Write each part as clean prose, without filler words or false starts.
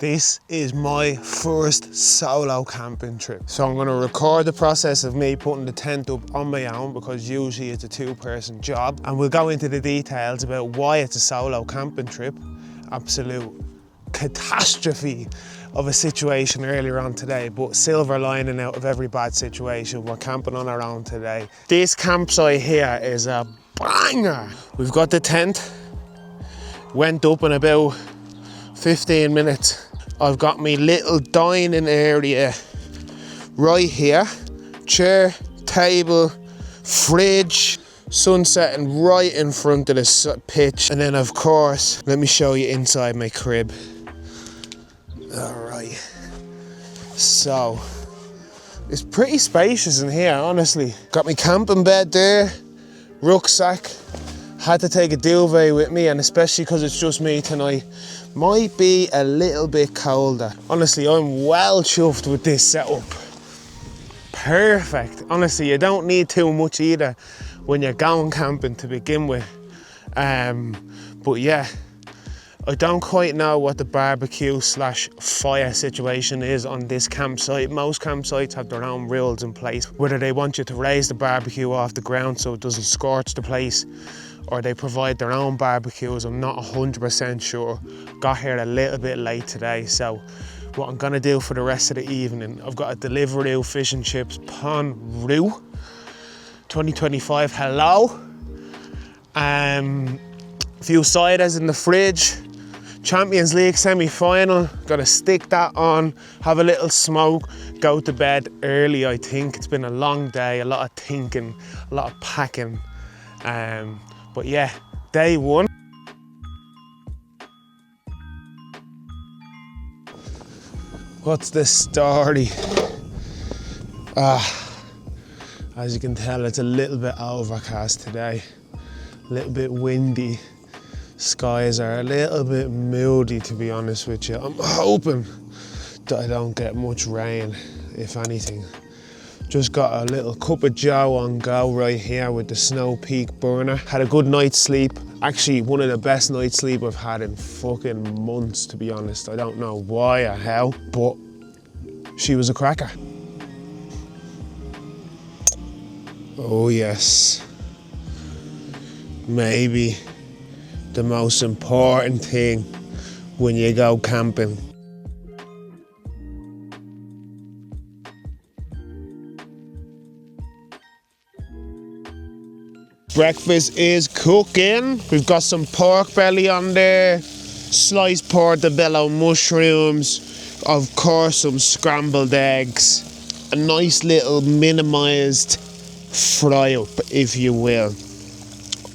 This is my first solo camping trip. So I'm gonna record the process of me putting the tent up on my own because usually it's a two-person job. And we'll go into the details about why it's a solo camping trip. Absolute catastrophe of a situation earlier on today, but silver lining out of every bad situation. We're camping on our own today. This campsite here is a banger. We've got the tent, went up in about 15 minutes. I've got my little dining area right here. Chair, table, fridge, sun setting right in front of the pitch. And then of course, let me show you inside my crib. All right, so it's pretty spacious in here, honestly. Got my camping bed there, rucksack. Had to take a duvet with me, and especially because it's just me tonight, might be a little bit colder. Honestly, I'm well chuffed with this setup. Perfect. Honestly, you don't need too much either when you're going camping to begin with. But yeah, I don't quite know what the barbecue / fire situation is on this campsite. Most campsites have their own rules in place, whether they want you to raise the barbecue off the ground so it doesn't scorch the place, or they provide their own barbecues. I'm not 100% sure. Got here a little bit late today, so what I'm gonna do for the rest of the evening, I've got a Deliveroo fish and chips Pon Roux 2025 hello. A few ciders in the fridge. Champions League semi-final, gotta stick that on, have a little smoke, go to bed early. I think it's been a long day, a lot of thinking, a lot of packing. But yeah, day one. What's the story? As you can tell, it's a little bit overcast today, a little bit windy. Skies are a little bit moody, to be honest with you. I'm hoping that I don't get much rain, if anything. Just got a little cup of joe on go right here with the Snow Peak burner. Had a good night's sleep. Actually, one of the best night's sleep I've had in fucking months, to be honest. I don't know why or how, but she was a cracker. Oh yes. Maybe the most important thing when you go camping. Breakfast is cooking. We've got some pork belly on there, sliced portobello mushrooms, of course some scrambled eggs, a nice little minimised fry up, if you will.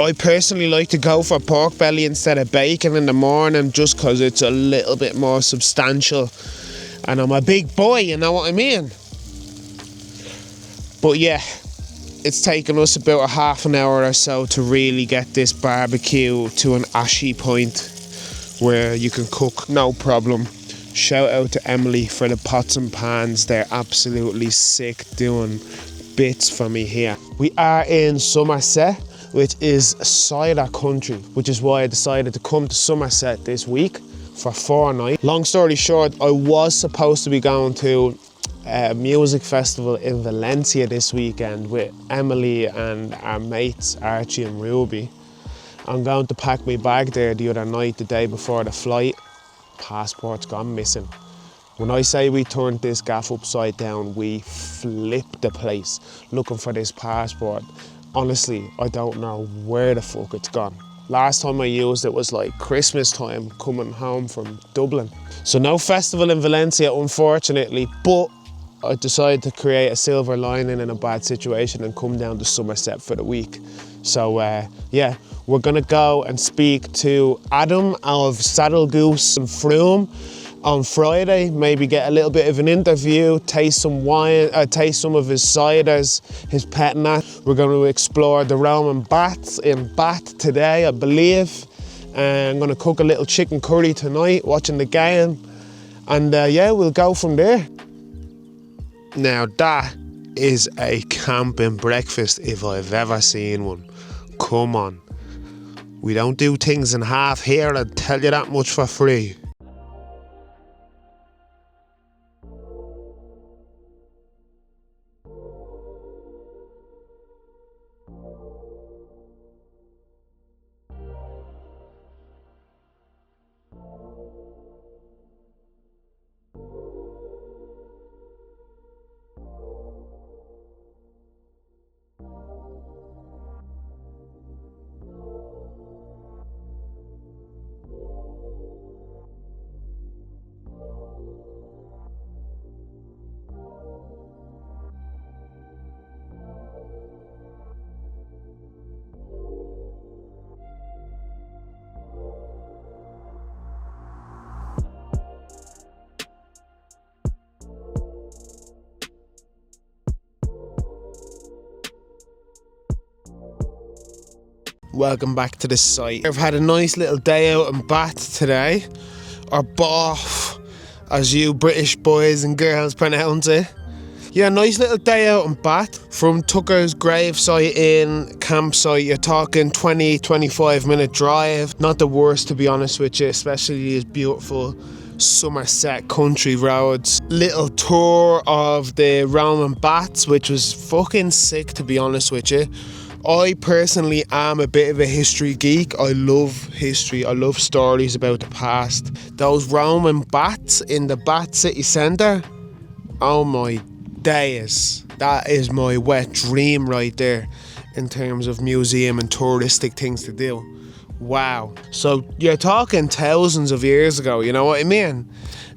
I personally like to go for pork belly instead of bacon in the morning, just because it's a little bit more substantial. And I'm a big boy, you know what I mean? But yeah, it's taken us about a half an hour or so to really get this barbecue to an ashy point where you can cook no problem. Shout out to Emily for the pots and pans. They're absolutely sick, doing bits for me here. We are in Somerset, which is cider country, which is why I decided to come to Somerset this week for 4 nights. Long story short, I was supposed to be going to a music festival in Valencia this weekend with Emily and our mates Archie and Ruby. I'm going to pack my bag there the other night, the day before the flight. Passport's gone missing. When I say we turned this gaff upside down, we flipped the place looking for this passport. Honestly, I don't know where the fuck it's gone. Last time I used it was like Christmas time, coming home from Dublin. So no festival in Valencia, unfortunately, but I decided to create a silver lining in a bad situation and come down to Somerset for the week. So yeah, we're gonna go and speak to Adam of Saddle Goose and Froome on Friday, maybe get a little bit of an interview, taste some wine, taste some of his ciders, his pet nat. We're going to explore the Roman baths in Bath today, I believe. I'm going to cook a little chicken curry tonight, watching the game. And yeah, we'll go from there. Now that is a camping breakfast if I've ever seen one. Come on. We don't do things in half here, I'll tell you that much for free. Welcome back to the site. I've had a nice little day out in Bath today, or Bath, as you British boys and girls pronounce it. Yeah, nice little day out in Bath. From Tucker's gravesite in campsite, you're talking 20-25 minute drive. Not the worst, to be honest with you, especially these beautiful Somerset country roads. Little tour of the Roman baths, which was fucking sick, to be honest with you. I personally am a bit of a history geek. I love history. I love stories about the past. Those Roman baths in the Bath city centre, oh my days. That is my wet dream right there in terms of museum and touristic things to do. Wow. So you're talking thousands of years ago, you know what I mean?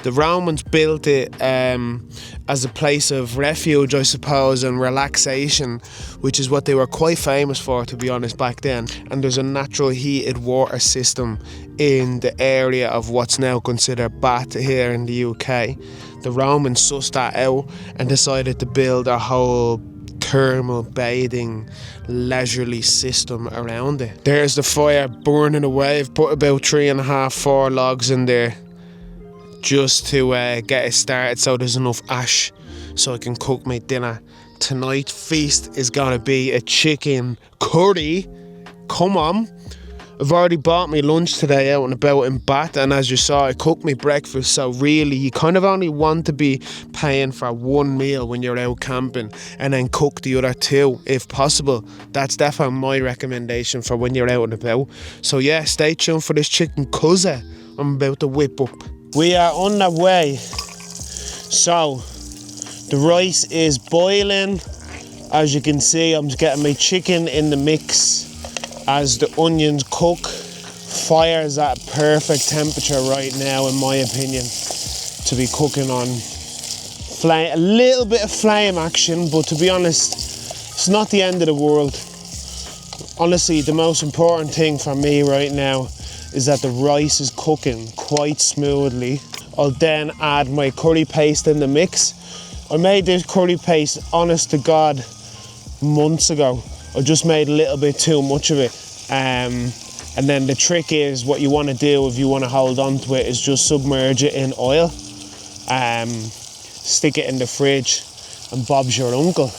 The Romans built it as a place of refuge, I suppose, and relaxation, which is what they were quite famous for, to be honest, back then. And there's a natural heated water system in the area of what's now considered Bath here in the UK. The Romans sussed that out and decided to build a whole thermal bathing leisurely system around it. There's the fire burning away. I've put about 3.5-4 logs in there just to get it started, so there's enough ash so I can cook my dinner. Tonight's feast is gonna be a chicken curry. Come on. I've already bought my lunch today out and about in Bath, and as you saw, I cooked my breakfast. So really, you kind of only want to be paying for one meal when you're out camping, and then cook the other two if possible. That's definitely my recommendation for when you're out and about. So yeah, stay tuned for this chicken cuzza I'm about to whip up. We are on the way. So the rice is boiling. As you can see, I'm getting my chicken in the mix as the onions cook. Fire's at perfect temperature right now, in my opinion, to be cooking on flame. A little bit of flame action, but to be honest, it's not the end of the world. Honestly, the most important thing for me right now is that the rice is cooking quite smoothly. I'll then add my curry paste in the mix. I made this curry paste, honest to God, months ago. I just made a little bit too much of it. And then the trick is, what you want to do if you want to hold on to it is just submerge it in oil. Stick it in the fridge and Bob's your uncle.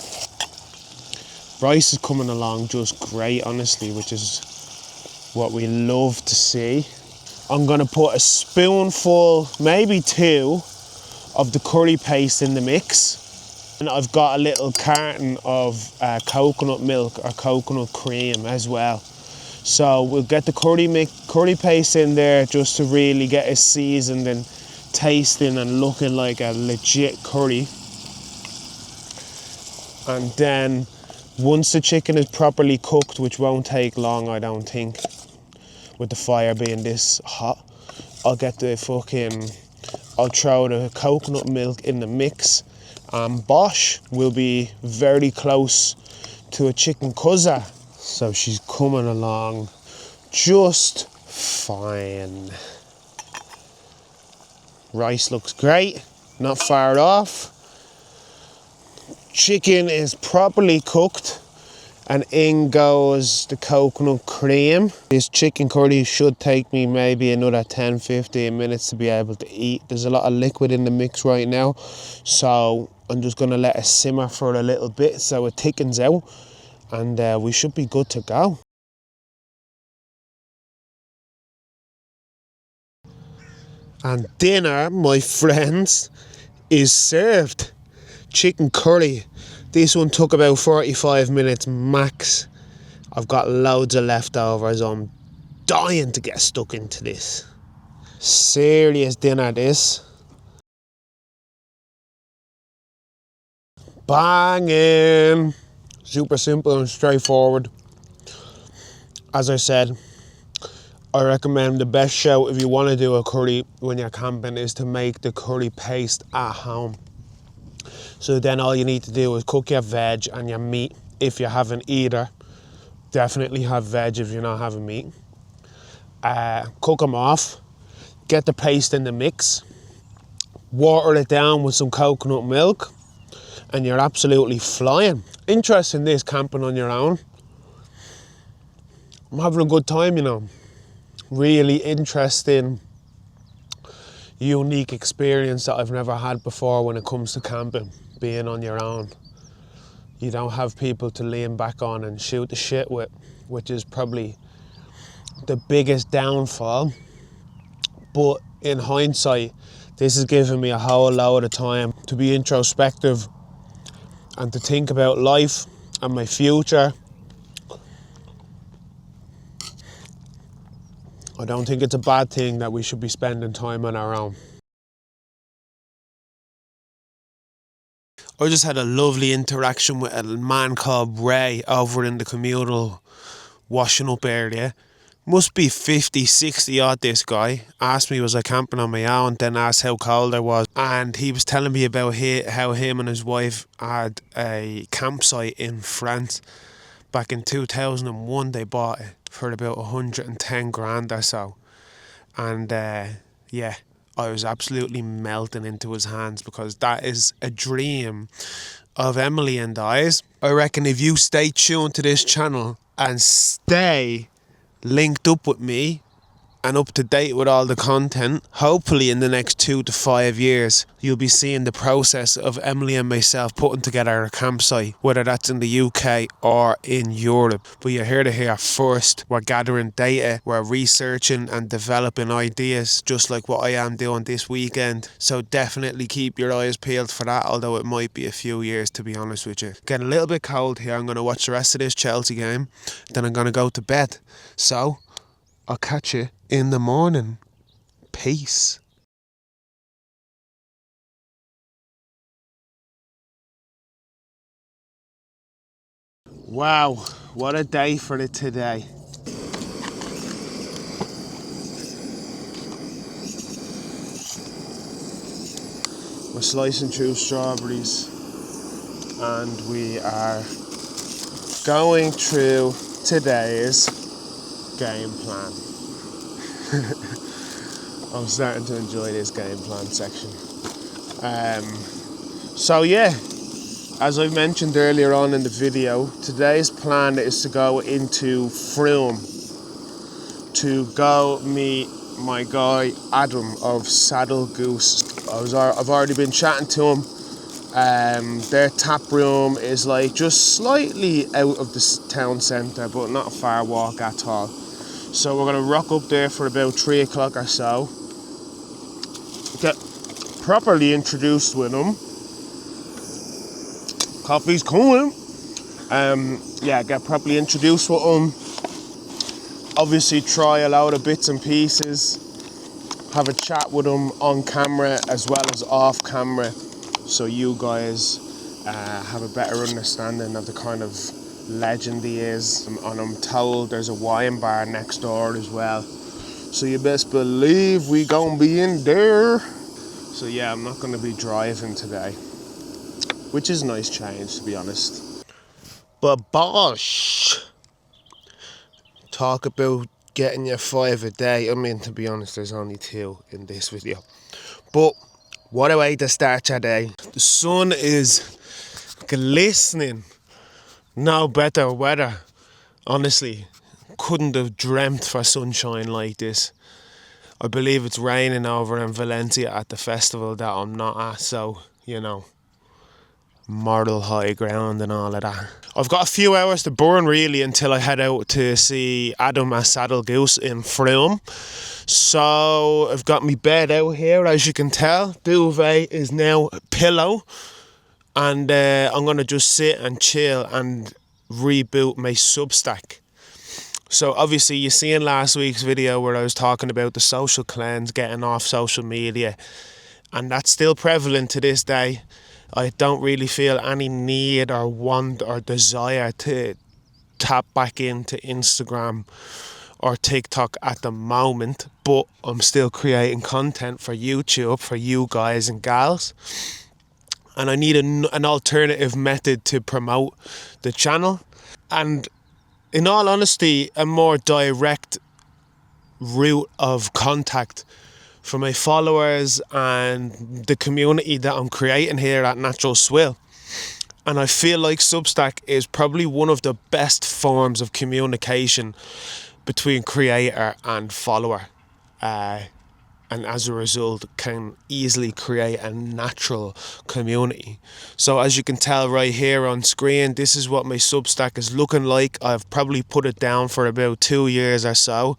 Rice is coming along just great, honestly, which is what we love to see. I'm gonna put a spoonful, maybe 2, of the curry paste in the mix. And I've got a little carton of coconut milk or coconut cream as well. So we'll get the curry paste in there just to really get it seasoned and tasting and looking like a legit curry. And then once the chicken is properly cooked, which won't take long, I don't think, with the fire being this hot, I'll throw the coconut milk in the mix, and bosh, we'll be very close to a chicken cuzza. So she's coming along just fine. Rice looks great, not far off. Chicken is properly cooked, and in goes the coconut cream. This chicken curry should take me maybe another 10-15 minutes to be able to eat. There's a lot of liquid in the mix right now, so I'm just gonna let it simmer for a little bit so it thickens out, and we should be good to go. And dinner, my friends, is served. Chicken curry. This one took about 45 minutes max. I've got loads of leftovers. I'm dying to get stuck into this. Serious dinner, this. Banging. Super simple and straightforward. As I said, I recommend the best shout if you want to do a curry when you're camping is to make the curry paste at home. So then all you need to do is cook your veg and your meat if you're having either. Definitely have veg if you're not having meat. Cook them off, get the paste in the mix, water it down with some coconut milk, and you're absolutely flying. Interesting this, camping on your own. I'm having a good time, you know. Really interesting, unique experience that I've never had before when it comes to camping, being on your own. You don't have people to lean back on and shoot the shit with, which is probably the biggest downfall. But in hindsight, this has given me a whole load of time to be introspective and to think about life and my future. I don't think it's a bad thing that we should be spending time on our own. I just had a lovely interaction with a man called Ray over in the communal washing up area. Must be 50, 60 odd, this guy. Asked me was I camping on my own, then asked how cold I was. And he was telling me about how him and his wife had a campsite in France. Back in 2001 they bought it for about 110 grand or so. And yeah, I was absolutely melting into his hands because that is a dream of Emily and I's. I reckon if you stay tuned to this channel and stay linked up with me and up to date with all the content, hopefully in the next 2 to 5 years you'll be seeing the process of Emily and myself putting together a campsite, whether that's in the UK or in Europe. But you're here to hear first. We're gathering data, we're researching and developing ideas, just like what I am doing this weekend. So definitely keep your eyes peeled for that, although it might be a few years, to be honest with you. Getting a little bit cold here. I'm going to watch the rest of this Chelsea game, then I'm going to go to bed. So I'll catch you in the morning. Peace. Wow, what a day for it today. We're slicing through strawberries and we are going through today's game plan. I'm starting to enjoy this game plan section. So yeah, as I mentioned earlier on in the video, today's plan is to go into Frome to go meet my guy Adam of Saddle Goose. I've already been chatting to him. Their tap room is like just slightly out of the town centre, but not a far walk at all. So we're going to rock up there for about 3 o'clock or so, get properly introduced with him. Coffee's coming. Yeah, get properly introduced with him. Obviously try a load of bits and pieces. Have a chat with him on camera as well as off camera, so you guys have a better understanding of the kind of legend he is. And I'm told there's a wine bar next door as well, so you best believe we gonna be in there. So yeah, I'm not gonna be driving today, which is a nice change, to be honest. But bosh, talk about getting your 5 a day. I mean, to be honest, there's only 2 in this video, but what a way to start your day. The sun is glistening. No better weather. Honestly, couldn't have dreamt for sunshine like this. I believe it's raining over in Valencia at the festival that I'm not at, so, you know, moral high ground and all of that. I've got a few hours to burn really until I head out to see Adam at Saddle Goose in Frome. So I've got my bed out here, as you can tell. Duvet is now a pillow. And I'm going to just sit and chill and reboot my Substack. So obviously you seen last week's video where I was talking about the social cleanse, getting off social media. And that's still prevalent to this day. I don't really feel any need or want or desire to tap back into Instagram or TikTok at the moment, but I'm still creating content for YouTube for you guys and gals. And I need an alternative method to promote the channel. And in all honesty, a more direct route of contact for my followers and the community that I'm creating here at Natural Swill. And I feel like Substack is probably one of the best forms of communication between creator and follower. And as a result can easily create a natural community. So as you can tell right here on screen, this is what my Substack is looking like. I've probably put it down for about 2 years or so.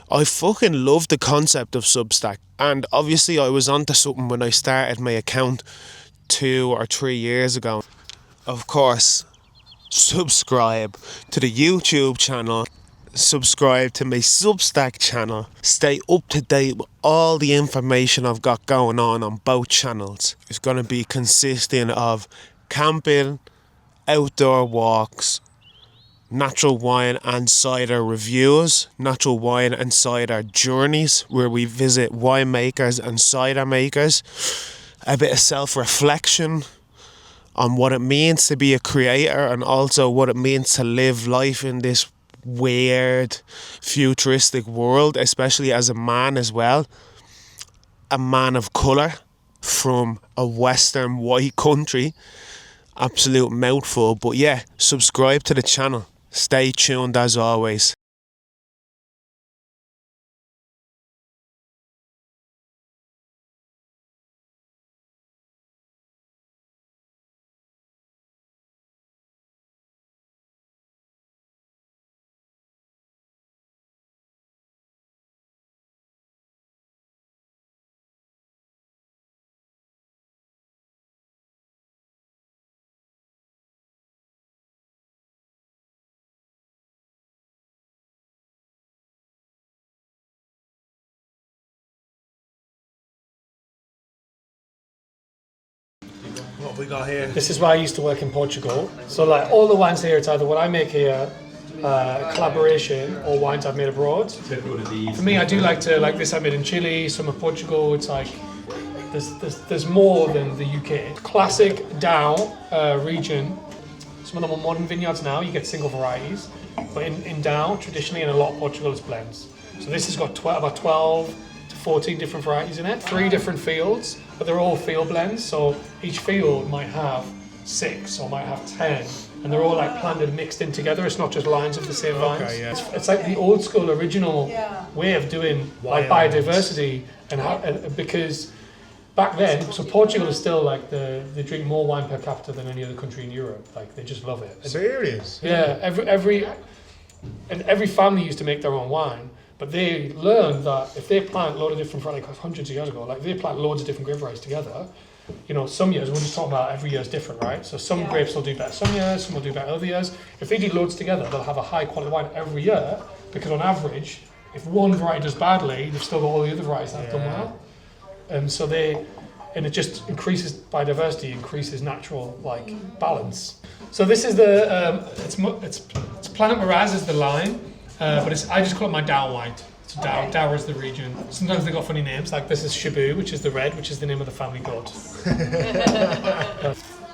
I fucking love the concept of Substack, and obviously I was onto something when I started my account 2 or 3 years ago. Of course, subscribe to the YouTube channel, subscribe to my Substack channel, stay up to date with all the information I've got going on both channels. It's going to be consisting of camping, outdoor walks, natural wine and cider reviews, natural wine and cider journeys where we visit winemakers and cider makers, a bit of self-reflection on what it means to be a creator and also what it means to live life in this weird futuristic world, especially as a man as well, a man of colour from a western white country. Absolute mouthful, but yeah, subscribe to the channel. Stay tuned as always. What have we got here? This is where I used to work in Portugal. So like all the wines here, it's either what I make here, collaboration, or wines I've made abroad. For me, I do like to, like this I made in Chile, some of Portugal. It's like there's more than the UK. Classic Dow region. Some of them are modern vineyards now. You get single varieties, but in Dow traditionally, in a lot of Portugal, it's blends. So this has got about 12 to 14 different varieties in it. 3 different fields, but they're all field blends. So each field might have 6 or might have 10, and they're all like planted and mixed in together. It's not just lines of the same vines. Okay, yeah. It's like the old school original way of doing like biodiversity, and because back then, so Portugal is still like they drink more wine per capita than any other country in Europe. Like they just love it. Serious? Yeah, every family used to make their own wine, but they learned that if they plant a load of different varieties, like hundreds of years ago, like they plant loads of different grape varieties together. You know, some years, we're just talking about every year is different, right? So some grapes will do better some years, some will do better other years. If they do loads together, they'll have a high quality wine every year, because on average, if one variety does badly, they've still got all the other varieties that have done well. And it just increases biodiversity, increases natural like balance. So this is the it's Planet Miraz is the line, but I just call it my Dow white. So Dow is the region. Sometimes they got funny names, like this is Shabu, which is the red, which is the name of the family god.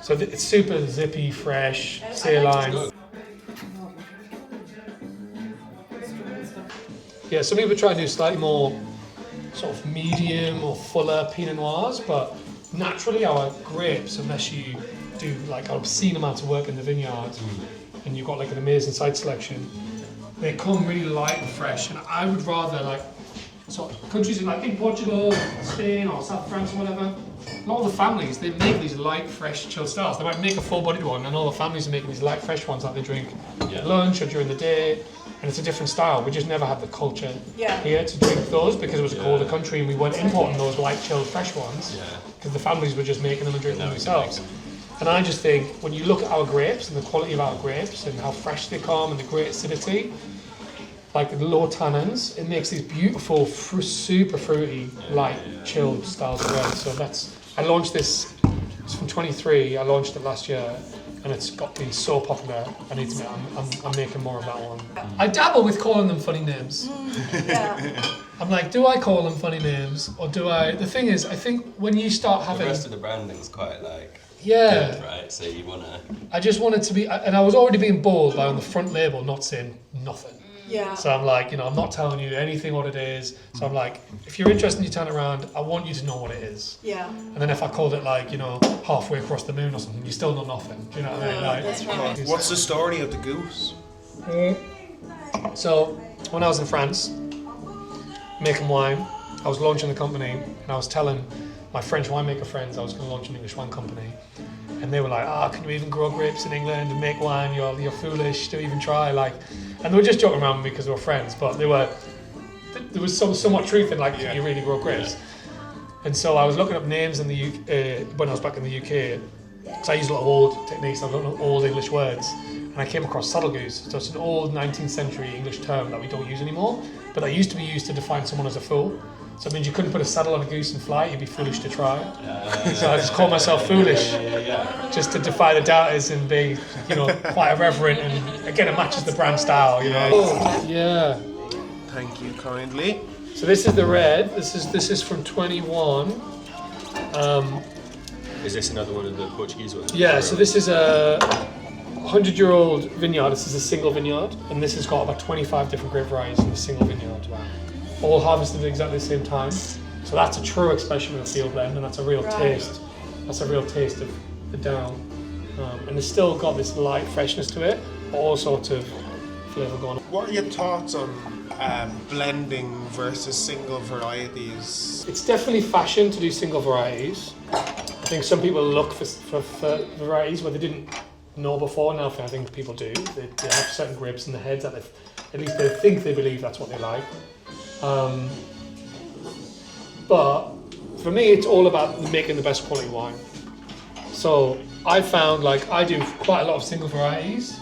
So it's super zippy, fresh, saline. Yeah, some people try to do slightly more sort of medium or fuller Pinot Noirs, but naturally our grapes, unless you do like obscene amounts of work in the vineyard and you've got like an amazing site selection, they come really light and fresh. And I would rather like, so countries like in Portugal, Spain or South France or whatever, a lot of the families, they make these light, fresh, chilled styles. They might make a full-bodied one, and all the families are making these light, fresh ones that they drink at lunch or during the day. And it's a different style. We just never had the culture here to drink those, because it was a colder country and we weren't importing those light, chilled, fresh ones, because the families were just making them and drinking them themselves. And I just think when you look at our grapes and the quality of our grapes and how fresh they come and the great acidity, like the low tannins, it makes these beautiful, super fruity, light, chilled styles of red. So I launched this, it's from 23, I launched it last year, and and it's been so popular. I need to. I'm making more of that one. I dabble with calling them funny names. Yeah. I'm like, do I call them funny names or do I? The thing is, I think when you start having The rest of the branding's quite like yeah, good, right? So you wanna. I just want it to be, and I was already being bold by on the front label not saying nothing. Yeah. So I'm like, I'm not telling you anything what it is. So I'm like, if you're interested and you turn it around, I want you to know what it is. Yeah. And then if I called it like, halfway across the moon or something, you still know nothing. Do you know what I mean? Like, That's right. What's the story of the goose? So when I was in France, making wine, I was launching the company, and I was telling my French winemaker friends I was going to launch an English wine company, and they were like, can you even grow grapes in England and make wine? You're foolish to even try. And they were just joking around with me because we were friends, but there was so much truth in can you really grow grapes? And so I was looking up names in the UK, when I was back in the UK, because I used a lot of old techniques, I was looking up old English words, and I came across saddle goose. So it's an old 19th century English term that we don't use anymore, but that used to be used to define someone as a fool. So it means you couldn't put a saddle on a goose and fly, you'd be foolish to try. So I just call myself foolish, just to defy the doubters and be, quite irreverent, and again, it matches the brand style, Yeah. Thank you kindly. So this is the red. This is from 21. Is this another one of the Portuguese ones? Yeah. So this is a 100-year-old vineyard. This is a single vineyard, and this has got about 25 different grape varieties in a single vineyard. Wow. All harvested at exactly the same time. So that's a true expression of a field blend, and that's a real taste. That's a real taste of the down, and it's still got this light freshness to it, but all sorts of flavour going on. What are your thoughts on blending versus single varieties? It's definitely fashion to do single varieties. I think some people look for varieties where they didn't know before. Now I think people do. They have certain grapes in their heads that at least they think they believe that's what they like. But for me, it's all about making the best quality wine. So I found I do quite a lot of single varieties,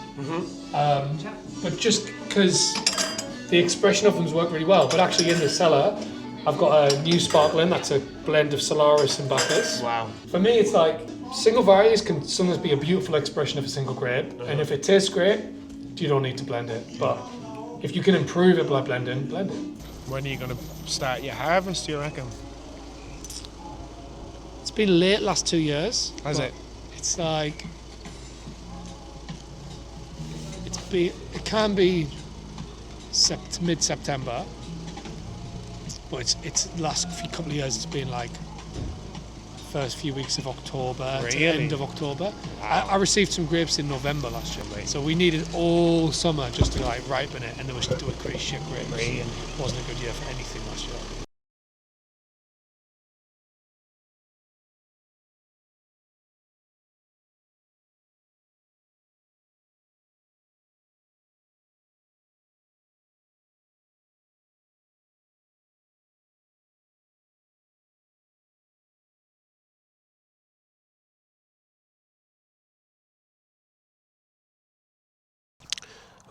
but just because the expression of them's worked really well. But actually in the cellar, I've got a new sparkling that's a blend of Solaris and Bacchus. Wow. For me, it's single varieties can sometimes be a beautiful expression of a single grape, and if it tastes great, you don't need to blend it. But if you can improve it by blending, blend it. When are you going to start your harvest, do you reckon? It's been late last 2 years. Has it? It's it can be mid-September, but it's last couple of years it's been first few weeks of October to end of October. I received some grapes in November last year, so we needed all summer just to ripen it, and there were pretty shit grapes. It wasn't a good year for anything last year.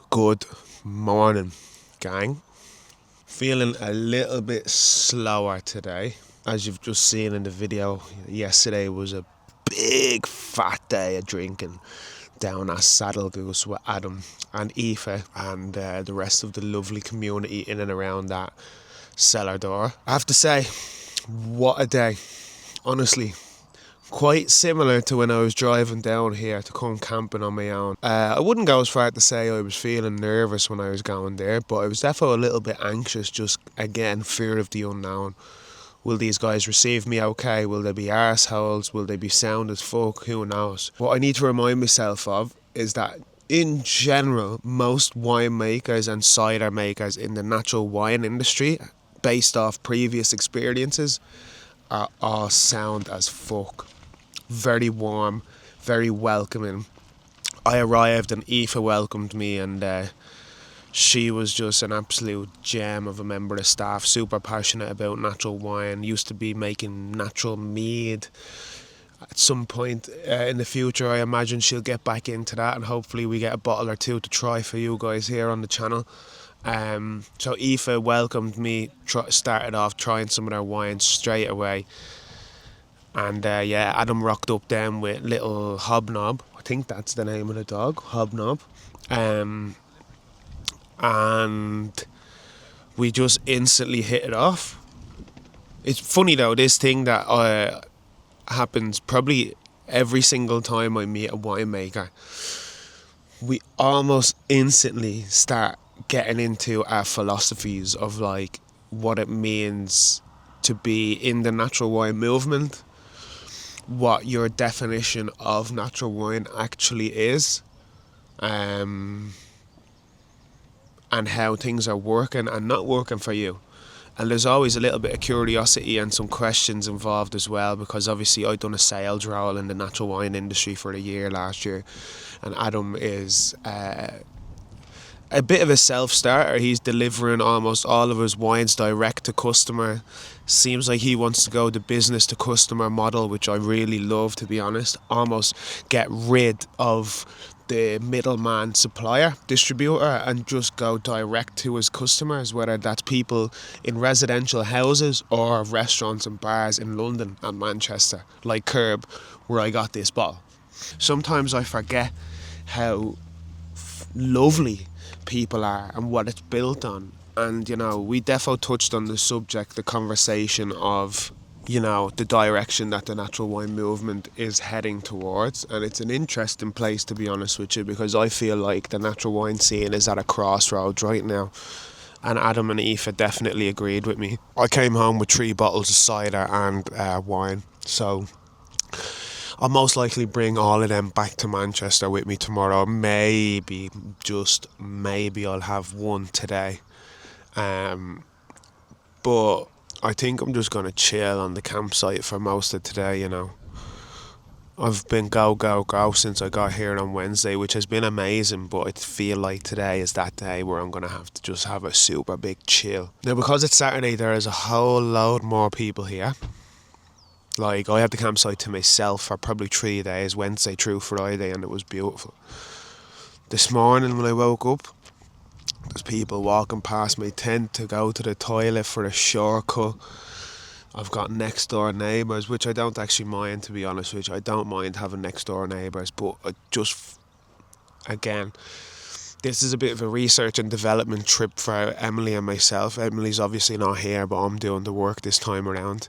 Good morning, gang. Feeling a little bit slower today. As you've just seen in the video, yesterday was a big fat day of drinking down at Saddle Goose with Adam and Aoife and the rest of the lovely community in and around that cellar door. I have to say, what a day. Honestly, quite similar to when I was driving down here to come camping on my own. I wouldn't go as far to say I was feeling nervous when I was going there, but I was definitely a little bit anxious, just again, fear of the unknown. Will these guys receive me okay? Will they be arseholes? Will they be sound as fuck? Who knows? What I need to remind myself of is that in general, most winemakers and cider makers in the natural wine industry, based off previous experiences, are all sound as fuck. Very warm, very welcoming. I arrived and Aoife welcomed me, and she was just an absolute gem of a member of staff, super passionate about natural wine, used to be making natural mead. At some point in the future, I imagine she'll get back into that, and hopefully we get a bottle or two to try for you guys here on the channel. So Aoife welcomed me, started off trying some of their wines straight away. And Adam rocked up then with little Hobnob. I think that's the name of the dog, Hobnob. And we just instantly hit it off. It's funny though, this thing that happens probably every single time I meet a winemaker. We almost instantly start getting into our philosophies of like what it means to be in the natural wine movement, what your definition of natural wine actually is, and how things are working and not working for you. And there's always a little bit of curiosity and some questions involved as well, because obviously I've done a sales role in the natural wine industry for a year last year, and Adam is a bit of a self-starter. He's delivering almost all of his wines direct to customer. Seems like he wants to go the business to customer model, which I really love, to be honest. Almost get rid of the middleman supplier, distributor, and just go direct to his customers, whether that's people in residential houses or restaurants and bars in London and Manchester, like Curb, where I got this bottle. Sometimes I forget how lovely people are and what it's built on. And, you know, we defo touched on the subject, the conversation of, you know, the direction that the natural wine movement is heading towards. And it's an interesting place, to be honest with you, because I feel like the natural wine scene is at a crossroads right now. And Adam and Aoife definitely agreed with me. I came home with 3 bottles of cider and wine. So I'll most likely bring all of them back to Manchester with me tomorrow. Maybe, just maybe, I'll have one today. But I think I'm just going to chill on the campsite for most of today, you know. I've been go since I got here on Wednesday, which has been amazing, but I feel like today is that day where I'm going to have to just have a super big chill. Now, because it's Saturday, there is a whole load more people here. Like, I had the campsite to myself for probably 3 days, Wednesday through Friday, and it was beautiful. This morning when I woke up, there's people walking past my tent to go to the toilet for a shortcut. I've got next door neighbours, which I don't actually mind, to be honest with you. I don't mind having next door neighbours, but I just, again, this is a bit of a research and development trip for Emily and myself. Emily's obviously not here, but I'm doing the work this time around.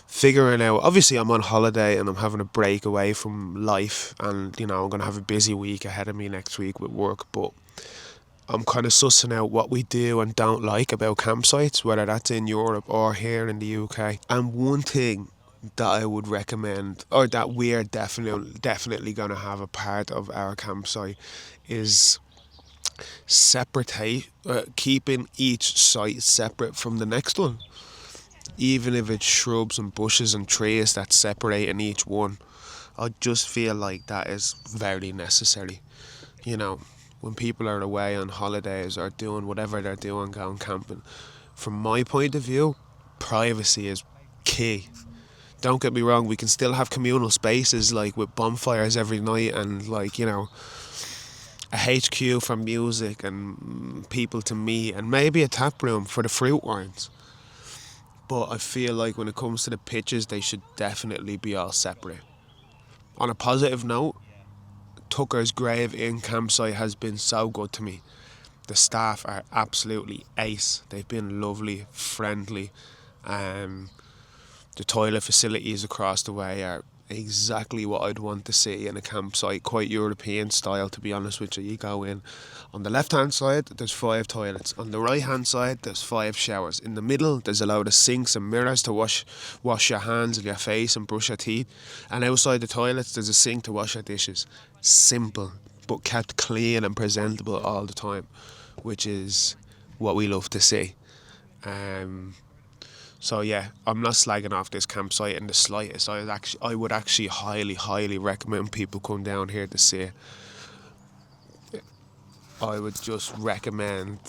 Figuring out, obviously I'm on holiday and I'm having a break away from life, and, you know, I'm going to have a busy week ahead of me next week with work, but I'm kind of sussing out what we do and don't like about campsites, whether that's in Europe or here in the UK. And one thing that I would recommend, or that we're definitely going to have a part of our campsite, is keeping each site separate from the next one. Even if it's shrubs and bushes and trees that separate in each one, I just feel like that is very necessary. You know, when people are away on holidays or doing whatever they're doing, going camping, from my point of view, privacy is key. Don't get me wrong, we can still have communal spaces, like with bonfires every night, and, like, you know, a HQ for music and people to meet, and maybe a tap room for the fruit wines. But I feel like when it comes to the pitches, they should definitely be all separate. On a positive note, Tucker's Grave Inn campsite has been so good to me. The staff are absolutely ace. They've been lovely, friendly. The toilet facilities across the way are exactly what I'd want to see in a campsite, quite European style, to be honest with you. You go in, on the left hand side there's 5 toilets, on the right hand side there's 5 showers, in the middle there's a load of sinks and mirrors to wash your hands and your face and brush your teeth, and outside the toilets there's a sink to wash your dishes. Simple, but kept clean and presentable all the time, which is what we love to see. So yeah, I'm not slagging off this campsite in the slightest. I would actually highly recommend people come down here to see it. I would just recommend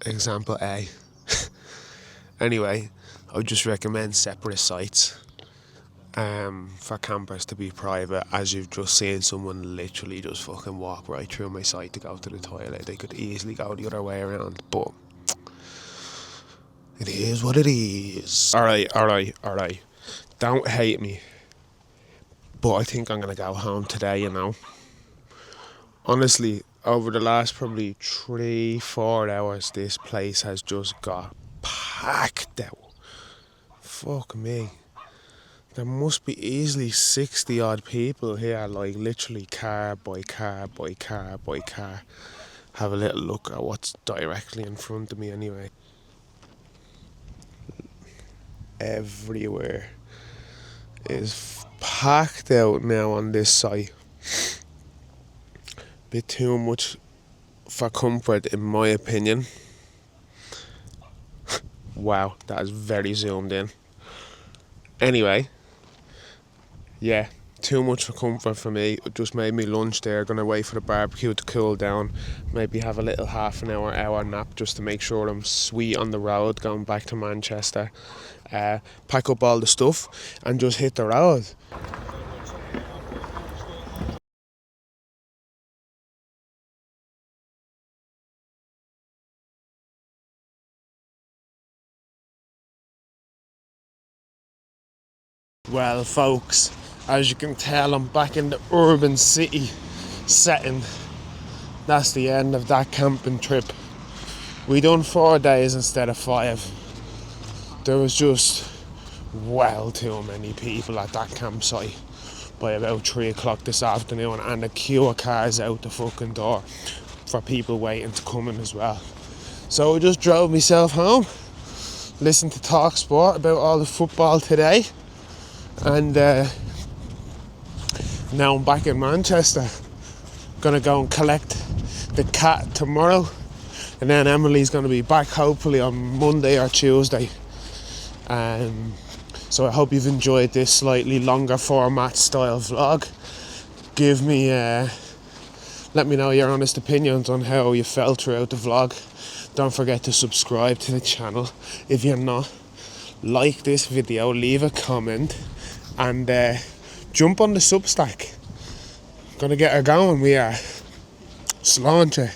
example A. Anyway, I would just recommend separate sites for campers to be private, as you've just seen someone literally just fucking walk right through my site to go to the toilet. They could easily go the other way around, but It is what it is. Alright. Don't hate me. But I think I'm gonna go home today, you know. Honestly, over the last probably 3-4 hours, this place has just got packed out. Fuck me. There must be easily 60 odd people here, like literally car by car by car by car. Have a little look at what's directly in front of me anyway. Everywhere is packed out now on this site. Bit too much for comfort in my opinion. Wow, that is very zoomed in. Anyway, yeah, too much for comfort for me. It just made me lunch there. Gonna wait for the barbecue to cool down. Maybe have a little half an hour nap just to make sure I'm sweet on the road going back to Manchester. Pack up all the stuff and just hit the road. Well, folks, as you can tell, I'm back in the urban city setting. That's the end of that camping trip. We done 4 days instead of 5. There was just well too many people at that campsite by about 3 o'clock this afternoon, and a queue of cars out the fucking door for people waiting to come in as well. So I just drove myself home, listened to Talk Sport about all the football today, and now I'm back in Manchester. Gonna go and collect the cat tomorrow, and then Emily's gonna be back hopefully on Monday or Tuesday. So I hope you've enjoyed this slightly longer format style vlog. Let me know your honest opinions on how you felt throughout the vlog. Don't forget to subscribe to the channel if you're not. Like this video, leave a comment, and jump on the Substack. Gonna get her going, we are. Sláinte.